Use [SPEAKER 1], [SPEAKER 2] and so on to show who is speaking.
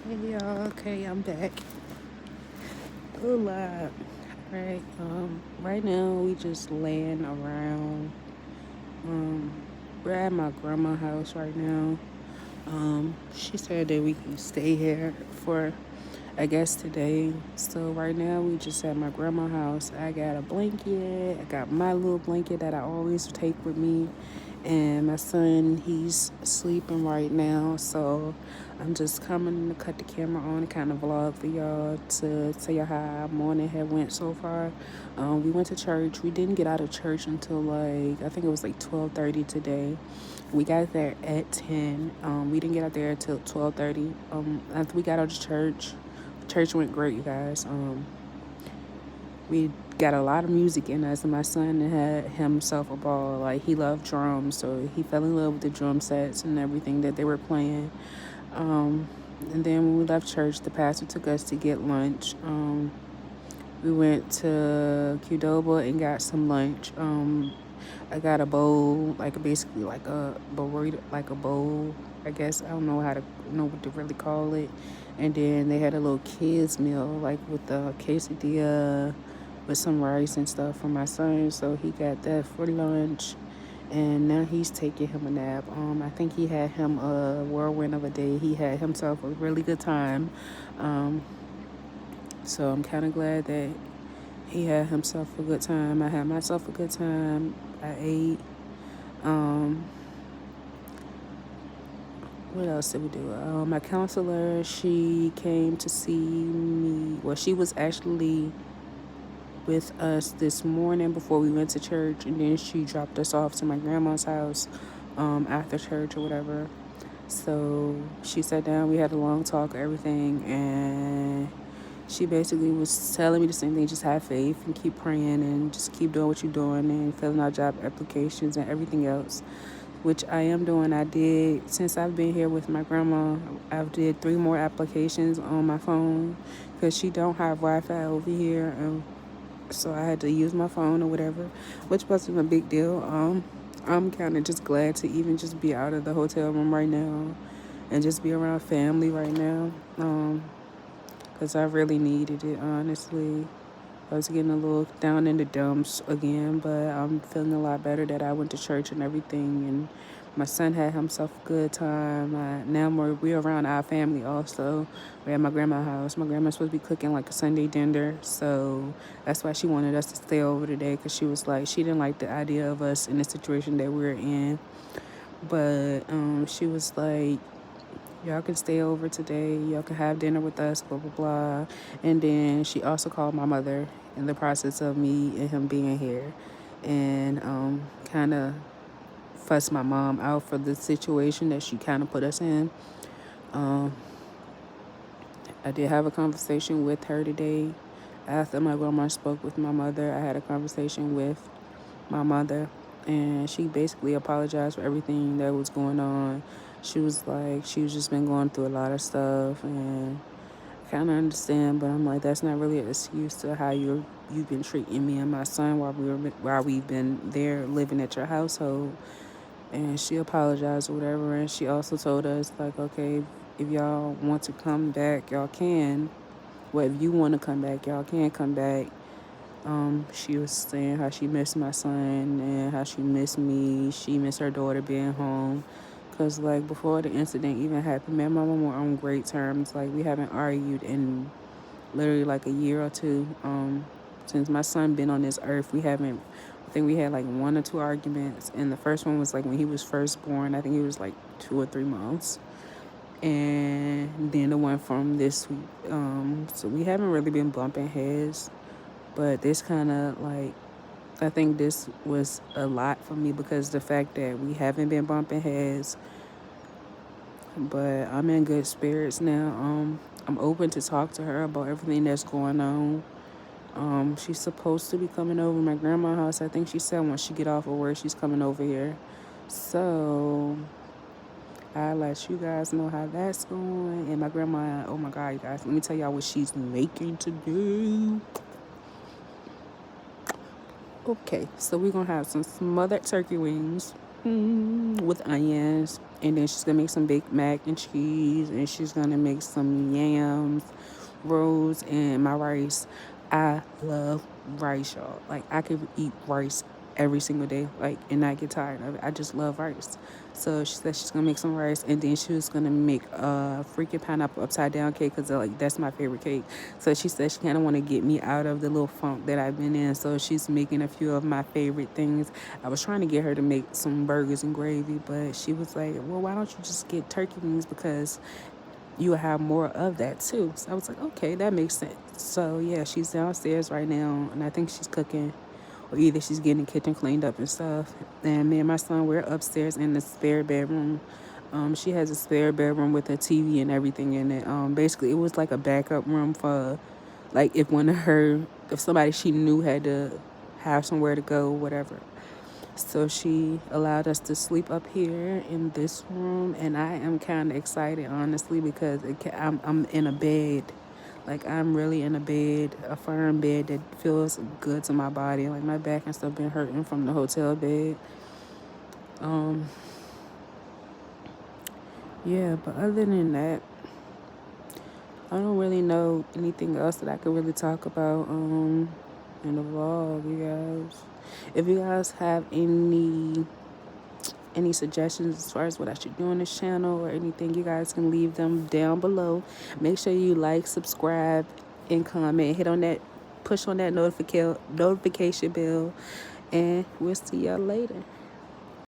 [SPEAKER 1] Hey y'all, okay, I'm back. Hola. Right, right now we just laying around. Um, we're at my grandma's house right now. She said that we can stay here for, I guess, today. So right now we just at my grandma's house. I got a blanket. I got my little blanket that I always take with me. And my son, he's sleeping right now. So I'm just coming to cut the camera on and kind of vlog for y'all to tell y'all how our morning had went so far. We went to church. We didn't get out of church until like, I think it was like 12:30 today. We got there at 10. We didn't get out there until 12:30. After we got out of church went great, you guys. We got a lot of music in us, and my son had himself a ball. Like, he loved drums, so he fell in love with the drum sets and everything that they were playing. And then when we left church, the pastor took us to get lunch. We went to Qdoba and got some lunch. I got a bowl, like basically like a burrito, like a bowl. I guess I don't know what to really call it. And then they had a little kids meal, like with the quesadilla, with some rice and stuff for my son. So he got that for lunch, and now he's taking him a nap. I think he had him a whirlwind of a day. He had himself a really good time. Um, so I'm kind of glad that he had himself a good time. I had myself a good time. I ate. Um, what else did we do? My counselor, she came to see me. Well, she was actually with us this morning before we went to church, and then she dropped us off to my grandma's house after church or whatever. So she sat down, we had a long talk, everything, and she basically was telling me the same thing: just have faith and keep praying and just keep doing what you're doing and filling out job applications and everything else, which I am doing. I did, since I've been here with my grandma, I've did 3 more applications on my phone because she don't have Wi-Fi over here. So I had to use my phone or whatever, which wasn't a big deal. I'm kind of just glad to even just be out of the hotel room right now and just be around family right now. Because I really needed it, honestly. I was getting a little down in the dumps again, but I'm feeling a lot better that I went to church and everything. And my son had himself a good time. Now we're around our family also. We're at my grandma's house. My grandma's supposed to be cooking like a Sunday dinner, so that's why she wanted us to stay over today, because she was like, she didn't like the idea of us in the situation that we're in. But she was like, y'all can stay over today. Y'all can have dinner with us, blah, blah, blah. And then she also called my mother in the process of me and him being here, and kind of fussed my mom out for the situation that she kind of put us in. Um, I did have a conversation with her today. After my grandma spoke with my mother, I had a conversation with my mother, and she basically apologized for everything that was going on. She was like, she was just been going through a lot of stuff, and I kind of understand, but I'm like, that's not really an excuse to how you've been treating me and my son while we've been there living at your household. And she apologized or whatever, and she also told us like, okay, if y'all want to come back, y'all can. Well, if you want to come back, y'all can come back. She was saying how she missed my son and how she missed me. She missed her daughter being home. Cause like before the incident even happened, me and my mom were on great terms. Like, we haven't argued in literally like a year or two. Since my son been on this earth, we haven't. I think we had like 1 or 2 arguments, and the first one was like when he was first born. I think he was like 2 or 3 months, and then the one from this week. So we haven't really been bumping heads, but this kind of like, I think this was a lot for me because the fact that we haven't been bumping heads, but I'm in good spirits now. I'm open to talk to her about everything that's going on. She's supposed to be coming over my grandma's house. I think she said once she get off of work, she's coming over here. So I'll let you guys know how that's going. And my grandma, oh my God, you guys, let me tell y'all what she's making today. Okay, so we're gonna have some smothered turkey wings. with onions, and then she's gonna make some baked mac and cheese, and she's gonna make some yams, rolls, and my rice. I love rice, y'all. Like, I could eat rice every single day, like, and not get tired of it. I just love rice. So she said she's gonna make some rice, and then she was gonna make a freaking pineapple upside down cake, because like that's my favorite cake. So she said she kind of want to get me out of the little funk that I've been in. So she's making a few of my favorite things. I was trying to get her to make some burgers and gravy, but she was like, well, why don't you just get turkey wings, because you will have more of that too. So I was like, okay, that makes sense. So yeah, she's downstairs right now, and I think she's cooking, or either she's getting the kitchen cleaned up and stuff. And me and my son, we're upstairs in the spare bedroom. She has a spare bedroom with a TV and everything in it. Basically, it was like a backup room for, like, if somebody she knew had to have somewhere to go, whatever. So she allowed us to sleep up here in this room, and I am kind of excited, honestly, because I'm in a bed. Like, I'm really in a bed, a firm bed that feels good to my body. Like, my back and stuff been hurting from the hotel bed. Yeah, but other than that, I don't really know anything else that I could really talk about in the vlog, you guys. If you guys have any suggestions as far as what I should do on this channel or anything, you guys can leave them down below. Make sure you like, subscribe, and comment. Push on that notification bell, and we'll see y'all later.